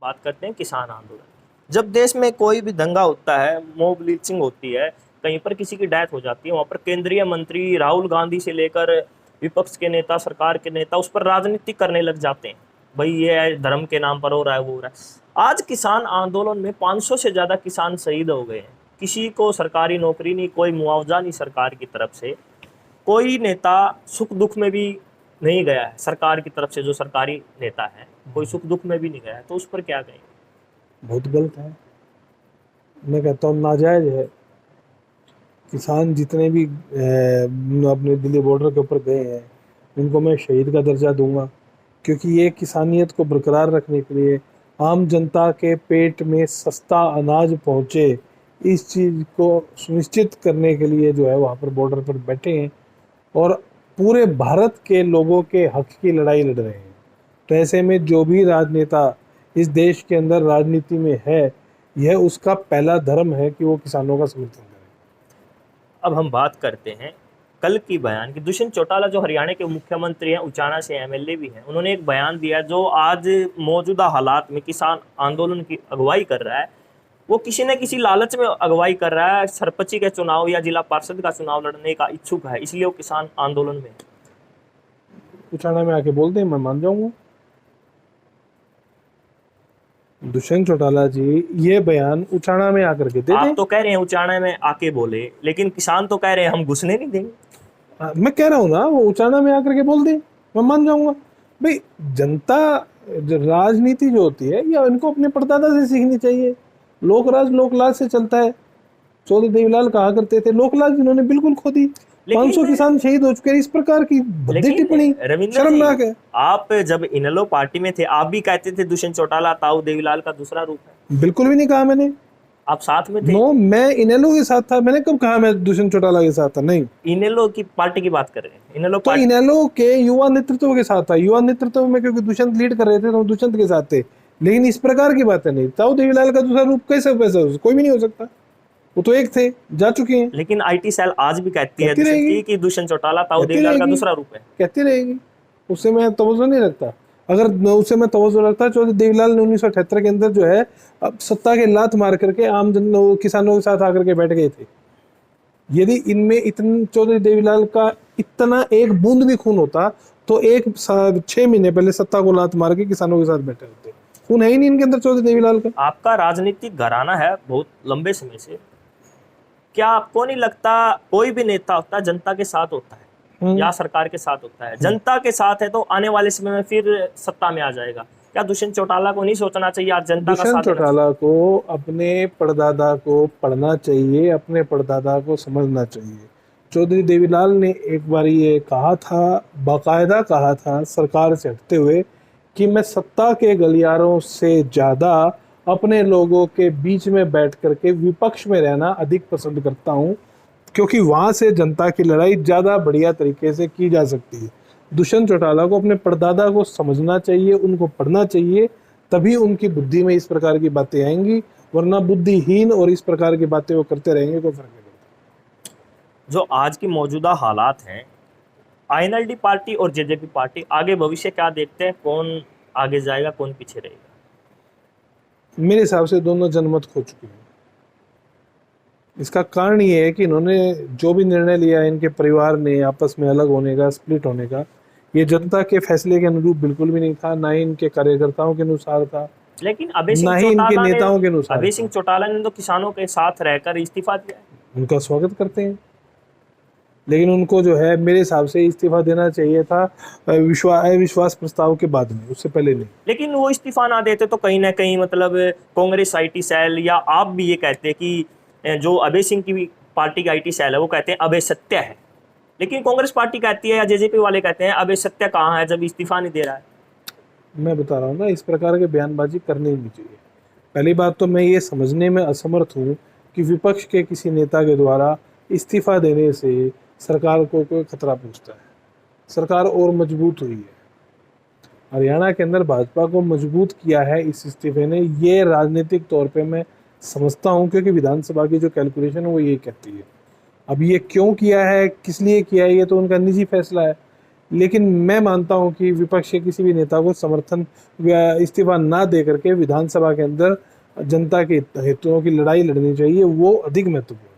बात करते हैं किसान आंदोलन। जब देश में कोई भी दंगा होता है, मॉब लिंचिंग होती है, कहीं पर किसी की डेथ हो जाती है, वहां पर केंद्रीय मंत्री राहुल गांधी से लेकर विपक्ष के नेता, सरकार के नेता उस पर राजनीति करने लग जाते हैं। भाई ये धर्म के नाम पर हो रहा है, वो हो रहा है। आज किसान आंदोलन में 500 से ज्यादा किसान शहीद हो गए हैं। किसी को सरकारी नौकरी नहीं, कोई मुआवजा नहीं सरकार की तरफ से। कोई नेता सुख दुख में भी नहीं गया है सरकार की तरफ से, जो सरकारी नेता है कोई सुख दुख में भी नहीं गया है, तो उस पर क्या कहें। बहुत गलत है। मैं कहता हूँ नाजायज है। किसान जितने भी अपने दिल्ली बॉर्डर के ऊपर गए हैं उनको मैं शहीद का दर्जा दूंगा, क्योंकि ये किसानियत को बरकरार रखने के लिए, आम जनता के पेट में सस्ता अनाज पहुंचे, इस चीज़ को सुनिश्चित करने के लिए जो है वहाँ पर बॉर्डर पर बैठे हैं और पूरे भारत के लोगों के हक की लड़ाई लड़ रहे हैं। तो ऐसे में जो भी राजनेता इस देश के अंदर राजनीति में है, यह उसका पहला धर्म है कि वो किसानों का समर्थन करे। अब हम बात करते हैं कल की बयान की। दुष्यंत चौटाला जो हरियाणा के मुख्यमंत्री हैं, उचाना से एमएलए भी हैं, उन्होंने एक बयान दिया जो आज मौजूदा हालात में किसान आंदोलन की अगुवाई कर रहा है। वो किसी न किसी लालच में अगुवाई कर रहा है, सरपंची के चुनाव या जिला पार्षद का चुनाव लड़ने का इच्छुक है, इसलिए वो किसान आंदोलन में। उचाना में आके बोलते हैं, मैं मान जाऊंगा। दुष्यंत चौटाला जी ये बयान उचाना में आकर के दे आप दें। तो कह रहे हैं उचाना में आके बोले, लेकिन किसान तो कह रहे हैं हम घुसने नहीं देंगे। मैं कह रहा हूँ ना, वो उचाना में आकर के बोल दे, मैं मान जाऊंगा। भाई जनता, राजनीति जो होती है या इनको अपने परदादा से सीखनी चाहिए। लोकराज लोकलाज से चलता है। चौधरी देवीलाल कहा करते थे, लोकलाज इन्होंने बिल्कुल खो दी। 500 लेकिन किसान शहीद हो चुके हैं। इस प्रकार की भद्दी टिप्पणी रविंद्र शर्मनाक जी, है। आप जब इनेलो पार्टी में थे, आप भी कहते थे दुष्यंत चौटाला ताऊ देवीलाल का दूसरा रूप है। बिल्कुल भी नहीं कहा मैंने। आप साथ में थे। नो, मैं इनेलो के साथ था। मैंने कब कहा मैं दुष्यंत चौटाला के साथ था? नहीं। इनेलो की पार्टी की बात कर रहे हैं, इनेलो तो पार्टी। इनेलो के युवा नेतृत्व के साथ था। युवा नेतृत्व में क्योंकि दुष्यंत लीड कर रहे थे तो हम दुष्यंत के साथ थे। लेकिन इस प्रकार की बातें नहीं। ताऊ देवीलाल का दूसरा रूप कैसे वैसे कोई भी नहीं हो सकता। वो तो एक थे, जा चुके हैं। लेकिन आईटी सेल आज भी कहती है कहती दुष्यंत रहेगी, की कि दुष्यंत चौटाला ताऊ कहती देवीलाल का रहेगी, दूसरा रूप है। कहती रहेगी। उससे मैं तवज्जो नहीं रखता। अगर उससे मैं तवज्जो रखता, चौधरी देवीलाल ने 1978 के अंदर जो है अब सत्ता के लात मार करके आम जन किसानों के साथ आकर के बैठ गए थे। यदि इनमें इतने चौधरी देवीलाल का इतना एक बूंद भी खून होता तो 6 महीने पहले सत्ता को लात मार के किसानों के साथ बैठे होते। खून है ही नहीं इनके अंदर चौधरी देवीलाल का। आपका राजनीतिक घराना है बहुत लंबे समय से। क्या आपको नहीं लगता कोई भी नेता होता है जनता के साथ होता है या सरकार के साथ होता है? जनता के साथ है तो आने वाले समय में फिर सत्ता में आ जाएगा। क्या दुष्यंत चौटाला को नहीं सोचना चाहिए आज जनता का दुष्यंत साथ देना चाहिए? चौटाला को अपने परदादा को पढ़ना चाहिए, अपने परदादा को समझना चाहिए। चौधरी देवीलाल ने एक बार ये कहा था, बाकायदा कहा था सरकार से हटते हुए, कि मैं सत्ता के गलियारों से ज़्यादा अपने लोगों के बीच में बैठ करके विपक्ष में रहना अधिक पसंद करता हूँ, क्योंकि वहाँ से जनता की लड़ाई ज़्यादा बढ़िया तरीके से की जा सकती है। दुष्यंत चौटाला को अपने परदादा को समझना चाहिए, उनको पढ़ना चाहिए, तभी उनकी बुद्धि में इस प्रकार की बातें आएंगी। वरना बुद्धिहीन और इस प्रकार की बातें वो करते रहेंगे, कोई फर्क नहीं पड़ता। जो आज की मौजूदा हालात हैं, आईएनएलडी पार्टी और जेजेपी पार्टी आगे भविष्य क्या देखते हैं? कौन आगे जाएगा, कौन पीछे रहेगा? मेरे हिसाब से दोनों जनमत खो चुके हैं। इसका कारण ये है कि इन्होंने जो भी निर्णय लिया है, इनके परिवार ने आपस में अलग होने का, स्प्लिट होने का, ये जनता के फैसले के अनुरूप बिल्कुल भी नहीं था। ना ही इनके कार्यकर्ताओं के अनुसार था, लेकिन ना ही इनके नेताओं के अनुसार अभय था। सिंह चौटाला ने तो किसानों के साथ रहकर इस्तीफा दिया है। उनका स्वागत करते हैं, लेकिन उनको जो है मेरे हिसाब से इस्तीफा देना चाहिए था अविश्वास प्रस्ताव के बाद में, उससे पहले नहीं। लेकिन वो इस्तीफा ना देते तो कहीं ना कहीं मतलब कांग्रेस आईटी सेल या आप भी ये कहते हैं कि जो अभय सिंह की पार्टी की आईटी सेल है वो कहते हैं अभय सत्य है, लेकिन कांग्रेस पार्टी कहती है या जेजेपी वाले कहते हैं अभय सत्य कहाँ है जब इस्तीफा नहीं दे रहा है। मैं बता रहा हूँ ना, इस प्रकार के बयानबाजी करनी नहीं चाहिए। पहली बात तो मैं ये समझने में असमर्थ हूँ कि विपक्ष के किसी नेता के द्वारा इस्तीफा देने से सरकार को कोई खतरा पहुँचता है। सरकार और मजबूत हुई है। हरियाणा के अंदर भाजपा को मजबूत किया है इस इस्तीफे ने। ये राजनीतिक तौर पे मैं समझता हूँ, क्योंकि विधानसभा की जो कैलकुलेशन है वो ये कहती है। अब ये क्यों किया है, किस लिए किया है, ये तो उनका निजी फैसला है। लेकिन मैं मानता हूं कि विपक्ष के किसी भी नेता को समर्थन या इस्तीफा ना दे करके विधानसभा के अंदर जनता के हितों की लड़ाई लड़नी चाहिए, वो अधिक महत्वपूर्ण है।